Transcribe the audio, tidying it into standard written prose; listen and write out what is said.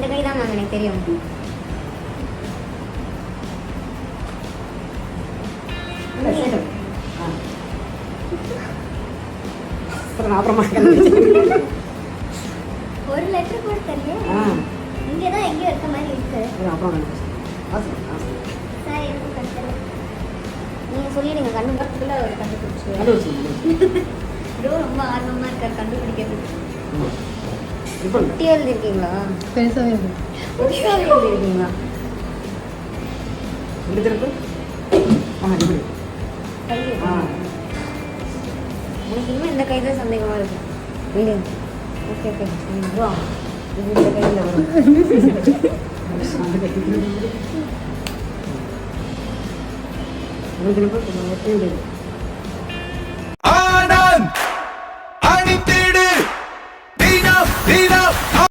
இந்த கை தான் மேம் எனக்கு தெரியும். அப்புறமா ஒரு லெட்டர் கூட தெரியல. இங்கே தான் எங்கேயோ இருக்க மாதிரி இருக்கு. அப்புறம் சார் எனக்கு கஷ்டம். நீங்கள் சொல்லிடுங்க. கண்ணு பக்கத்தில் ஒரு கண்டுபிடிச்சி ரொம்ப ஆர்வமாக இருக்கார் கண்டுபிடிக்கிறதுக்கு. குட்டி எழுதிருக்கீங்களா? பெருசாகவே பெருசாகவே எழுதிருக்கீங்களா? கை எனக்கு இன்னும் இந்த கை தான் சந்தேகமாக இருக்கு. வீடு ஓகே ஓகே ப்ரோ இது இந்த கையில் வரும். உங்களுக்கு